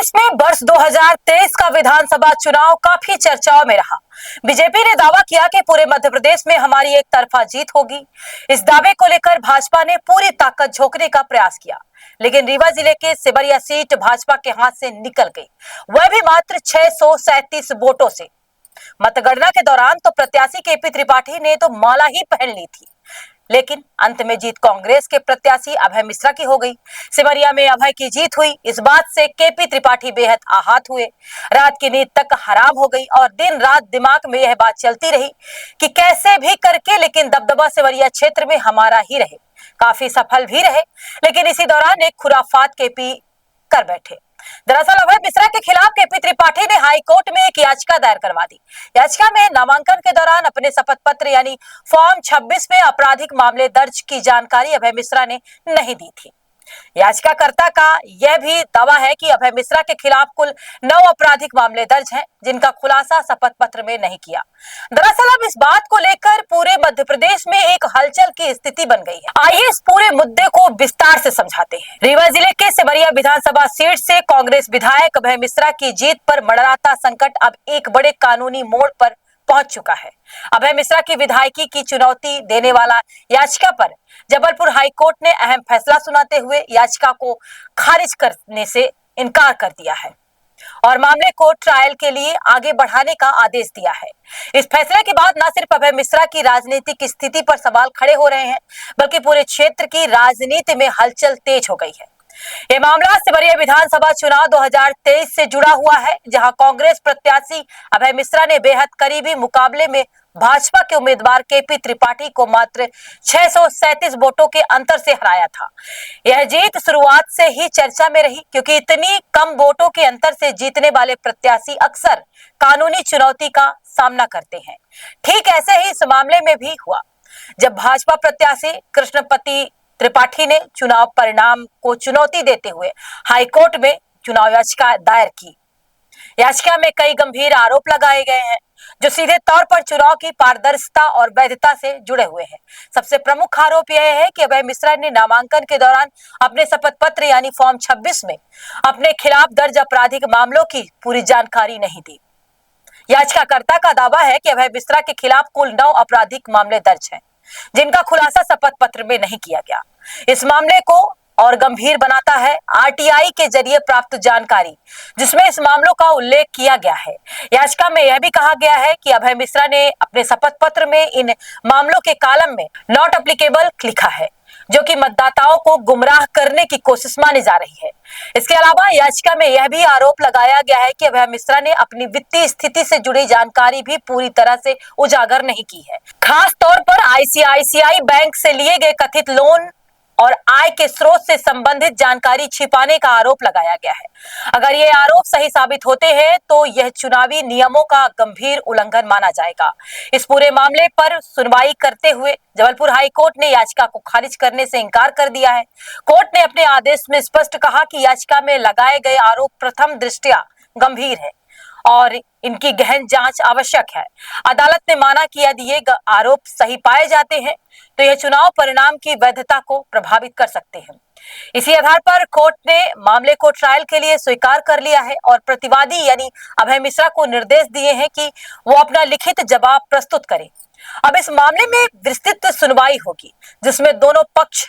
प्रदेश में वर्ष 2023 का विधानसभा चुनाव काफी चर्चाओं में रहा। बीजेपी ने दावा किया कि पूरे मध्य प्रदेश में हमारी एक तरफा जीत होगी। इस दावे को लेकर भाजपा ने पूरी ताकत झोंकने का प्रयास किया, लेकिन रीवा जिले के सिमरिया सीट भाजपा के हाथ से निकल गई, वह भी मात्र 637 वोटों से। मतगणना के दौरान तो प्रत्याशी केपी त्रिपाठी ने तो माला ही पहन ली थी, लेकिन अंत में जीत कांग्रेस के प्रत्याशी अभय मिश्रा की हो गई। सिमरिया में अभय की जीत हुई, इस बात से केपी त्रिपाठी बेहद आहत हुए। रात की नींद तक हराम हो गई और दिन रात दिमाग में यह बात चलती रही कि कैसे भी करके लेकिन दबदबा सिमरिया क्षेत्र में हमारा ही रहे। काफी सफल भी रहे, लेकिन इसी दौरान एक खुराफात केपी कर बैठे। दरअसल अभय मिश्रा के खिलाफ केपी त्रिपाठी ने हाई कोर्ट में एक याचिका दायर करवा दी। याचिका में नामांकन के दौरान अपने शपथ पत्र यानी फॉर्म 26 में आपराधिक मामले दर्ज की जानकारी अभय मिश्रा ने नहीं दी थी। याचिकाकर्ता का यह भी दावा है कि अभय मिश्रा के खिलाफ कुल 9 आपराधिक मामले दर्ज हैं, जिनका खुलासा शपथ पत्र में नहीं किया। दरअसल अब इस बात को लेकर पूरे मध्य प्रदेश में एक हलचल की स्थिति बन गई है। आइए इस पूरे मुद्दे को विस्तार से समझाते हैं। रीवा जिले के सिमरिया विधानसभा सीट से कांग्रेस विधायक अभय मिश्रा की जीत पर मंडराता संकट अब एक बड़े कानूनी मोड़ पर पहुंच चुका है। अभय मिश्रा की विधायकी की चुनौती देने वाला याचिका पर जबलपुर हाईकोर्ट ने अहम फैसला सुनाते हुए याचिका को खारिज करने से इनकार कर दिया है और मामले को ट्रायल के लिए आगे बढ़ाने का आदेश दिया है। इस फैसले के बाद न सिर्फ अभय मिश्रा की राजनीतिक स्थिति पर सवाल खड़े हो रहे हैं, बल्कि पूरे क्षेत्र की राजनीति में हलचल तेज हो गई है। यह मामला सिमरिया विधानसभा चुनाव 2023 से जुड़ा हुआ है, जहां कांग्रेस प्रत्याशी अभय मिश्रा ने बेहद करीबी मुकाबले में भाजपा के उम्मीदवार केपी त्रिपाठी को मात्र 637 वोटों के अंतर से हराया था। यह जीत शुरुआत से ही चर्चा में रही, क्योंकि इतनी कम वोटों के अंतर से जीतने वाले प्रत्याशी अक्सर कानूनी चुनौती का सामना करते हैं। ठीक ऐसे ही इस मामले में भी हुआ, जब भाजपा प्रत्याशी कृष्णपति त्रिपाठी ने चुनाव परिणाम को चुनौती देते हुए हाईकोर्ट में चुनाव याचिका दायर की। याचिका में कई गंभीर आरोप लगाए गए हैं, जो सीधे तौर पर चुनाव की पारदर्शिता और वैधता से जुड़े हुए हैं। सबसे प्रमुख आरोप यह है कि अभय मिश्रा ने नामांकन के दौरान अपने शपथ पत्र यानी फॉर्म 26 में अपने खिलाफ दर्ज आपराधिक मामलों की पूरी जानकारी नहीं दी। याचिकाकर्ता का दावा है कि अभय मिश्रा के खिलाफ कुल 9 आपराधिक मामले दर्ज हैं, जिनका खुलासा शपथ पत्र में नहीं किया गया। इस मामले को और गंभीर बनाता है आरटीआई के जरिए प्राप्त जानकारी, जिसमें इस मामलों का उल्लेख किया गया है। याचिका में यह भी कहा गया है कि अभय मिश्रा ने अपने शपथ पत्र में इन मामलों के कॉलम में नॉट एप्लीकेबल लिखा है, जो कि मतदाताओं को गुमराह करने की कोशिश मानी जा रही है। इसके अलावा याचिका में यह भी आरोप लगाया गया है कि अभय मिश्रा ने अपनी वित्तीय स्थिति से जुड़ी जानकारी भी पूरी तरह से उजागर नहीं की है। खास तौर पर आईसीआईसीआई बैंक से लिए गए कथित लोन और आय के स्रोत से संबंधित जानकारी छिपाने का आरोप लगाया गया है। अगर ये आरोप सही साबित होते हैं तो यह चुनावी नियमों का गंभीर उल्लंघन माना जाएगा। इस पूरे मामले पर सुनवाई करते हुए जबलपुर हाई कोर्ट ने याचिका को खारिज करने से इनकार कर दिया है। कोर्ट ने अपने आदेश में स्पष्ट कहा कि याचिका में लगाए गए आरोप प्रथम दृष्टया गंभीर है और इनकी गहन जांच आवश्यक है। अदालत ने माना कि यदि ये आरोप सही पाए जाते हैं तो यह चुनाव परिणाम की वैधता को प्रभावित कर सकते हैं। इसी आधार पर कोर्ट ने मामले को ट्रायल के लिए स्वीकार कर लिया है और प्रतिवादी यानी अभय मिश्रा को निर्देश दिए हैं कि वो अपना लिखित जवाब प्रस्तुत करें। अब इस मामले में विस्तृत सुनवाई होगी, जिसमें दोनों पक्ष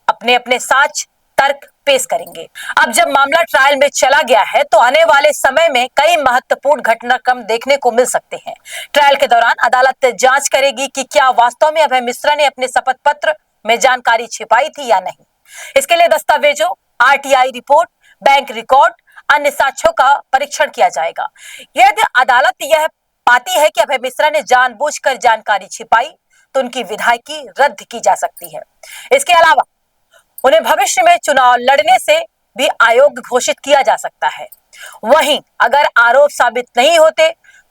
अपने अपने साक्ष्य तर्क पेश करेंगे। अब जब मामला ट्रायल में चला गया है तो आने वाले समय में कई महत्वपूर्ण घटनाक्रम देखने को मिल सकते हैं। ट्रायल के दौरान अदालत जांच करेगी कि क्या वास्तव में अभय मिश्रा ने अपने शपथ पत्र में जानकारी छिपाई थी या नहीं। इसके लिए दस्तावेजों, आरटीआई रिपोर्ट, बैंक रिकॉर्ड, अन्य साक्ष्यों का परीक्षण किया जाएगा। यदि अदालत यह पाती है कि अभय मिश्रा ने जानबूझकर जानकारी छिपाई तो उनकी विधायकी रद्द की जा सकती है। इसके अलावा उन्हें भविष्य में चुनाव लड़ने से भी अयोग्य घोषित किया जा सकता है। वहीं अगर आरोप साबित नहीं होते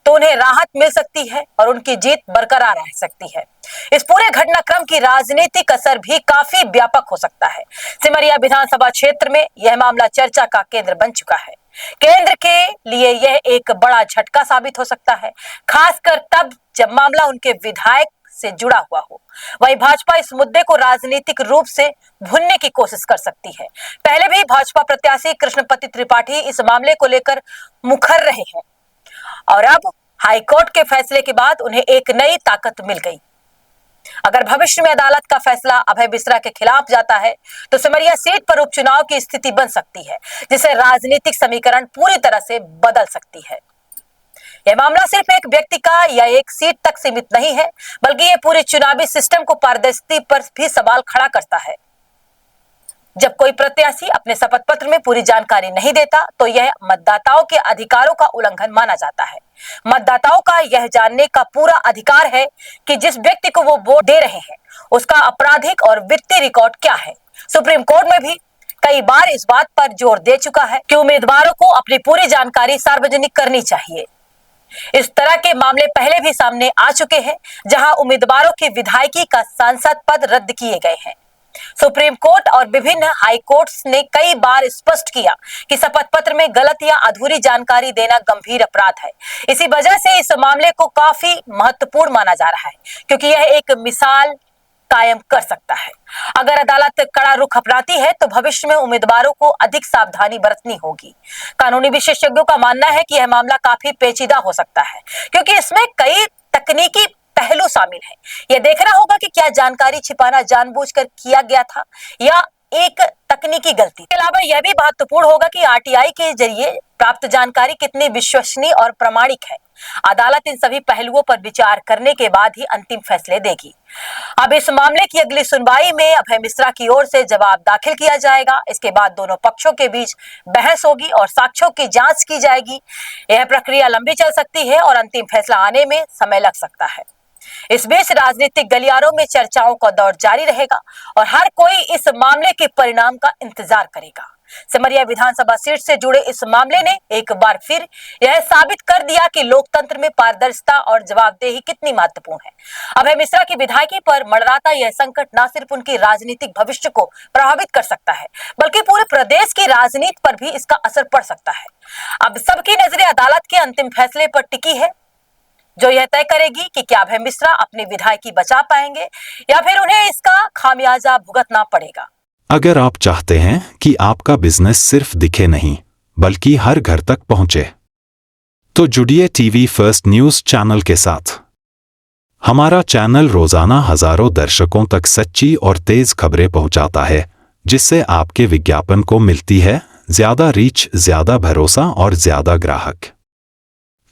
तो उन्हें राहत मिल सकती है और उनकी जीत बरकरार रह सकती है। इस पूरे घटनाक्रम की राजनीतिक असर भी काफी व्यापक हो सकता है। सिमरिया विधानसभा क्षेत्र में यह मामला चर्चा का केंद्र बन चुका है। केंद्र के लिए यह एक बड़ा झटका साबित हो सकता है, खासकर तब जब मामला उनके विधायक से जुड़ा हुआ हो। वहीं भाजपा इस मुद्दे को राजनीतिक रूप से भुनने की कोशिश कर सकती है। पहले भी भाजपा प्रत्याशी कृष्णपति त्रिपाठी इस मामले को लेकर मुखर रहे हैं और अब हाईकोर्ट के फैसले के बाद उन्हें एक नई ताकत मिल गई। अगर भविष्य में अदालत का फैसला अभय मिश्रा के खिलाफ जाता है तो सिमरिया सीट पर उपचुनाव की स्थिति बन सकती है, जिससे राजनीतिक समीकरण पूरी तरह से बदल सकती है। यह मामला सिर्फ एक व्यक्ति का या एक सीट तक सीमित नहीं है, बल्कि यह पूरे चुनावी सिस्टम को पारदर्शिता पर भी सवाल खड़ा करता है। जब कोई प्रत्याशी अपने शपथ पत्र में पूरी जानकारी नहीं देता तो यह मतदाताओं के अधिकारों का उल्लंघन माना जाता है। मतदाताओं का यह जानने का पूरा अधिकार है कि जिस व्यक्ति को वो वोट दे रहे हैं उसका आपराधिक और वित्तीय रिकॉर्ड क्या है। सुप्रीम कोर्ट में भी कई बार इस बात पर जोर दे चुका है कि उम्मीदवारों को अपनी पूरी जानकारी सार्वजनिक करनी चाहिए। इस तरह के मामले पहले भी सामने आ चुके हैं, जहां उम्मीदवारों की विधायकी का सांसद पद रद्द किए गए हैं। सुप्रीम कोर्ट और विभिन्न हाई कोर्ट्स ने कई बार स्पष्ट किया कि शपथ पत्र में गलत या अधूरी जानकारी देना गंभीर अपराध है। इसी वजह से इस मामले को काफी महत्वपूर्ण माना जा रहा है, क्योंकि यह एक मिसाल कायम कर सकता है। अगर अदालत कड़ा रुख अपनाती है तो भविष्य में उम्मीदवारों को अधिक सावधानी बरतनी होगी। कानूनी विशेषज्ञों का मानना है कि यह मामला काफी पेचीदा हो सकता है, क्योंकि इसमें कई तकनीकी पहलू शामिल है। यह देखना होगा कि क्या जानकारी छिपाना जानबूझकर किया गया था या एक तकनीकी गलती। इसके अलावा यह भी महत्वपूर्ण होगा कि आरटीआई के जरिए प्राप्त जानकारी कितनी विश्वसनीय और प्रामाणिक है। अदालत इन सभी पहलुओं पर विचार करने के बाद ही अंतिम फैसले देगी। अब इस मामले की अगली सुनवाई में अभय मिश्रा की ओर से जवाब दाखिल किया जाएगा। इसके बाद दोनों पक्षों के बीच बहस होगी और साक्ष्यों की जांच की जाएगी। यह प्रक्रिया लंबी चल सकती है और अंतिम फैसला आने में समय लग सकता है। इस बीच राजनीतिक गलियारों में चर्चाओं का दौर जारी रहेगा और हर कोई इस मामले के परिणाम का इंतजार करेगा। सिमरिया विधानसभा सीट से जुड़े इस मामले ने एक बार फिर यह साबित कर दिया कि लोकतंत्र में पारदर्शिता और जवाबदेही कितनी महत्वपूर्ण है। अभय मिश्रा की विधायकी पर मंडराता यह संकट न सिर्फ उनकी राजनीतिक भविष्य को प्रभावित कर सकता है, बल्कि पूरे प्रदेश की राजनीति पर भी इसका असर पड़ सकता है। अब सबकी नजरें अदालत के अंतिम फैसले पर टिकी है, जो यह तय करेगी कि क्या अभय मिश्रा अपनी विधायकी बचा पाएंगे या फिर उन्हें इसका खामियाजा भुगतना पड़ेगा। अगर आप चाहते हैं कि आपका बिजनेस सिर्फ दिखे नहीं बल्कि हर घर तक पहुंचे, तो जुड़िए टीवी फर्स्ट न्यूज चैनल के साथ। हमारा चैनल रोजाना हजारों दर्शकों तक सच्ची और तेज खबरें पहुंचाता है, जिससे आपके विज्ञापन को मिलती है ज्यादा रीच, ज्यादा भरोसा और ज्यादा ग्राहक।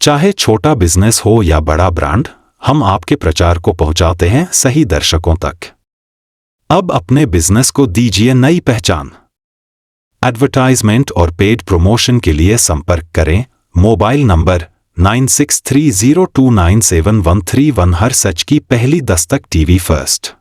चाहे छोटा बिजनेस हो या बड़ा ब्रांड, हम आपके प्रचार को पहुंचाते हैं सही दर्शकों तक। अब अपने बिजनेस को दीजिए नई पहचान। एडवर्टाइजमेंट और पेड प्रमोशन के लिए संपर्क करें मोबाइल नंबर 9630297131। हर सच की पहली दस्तक टीवी फर्स्ट।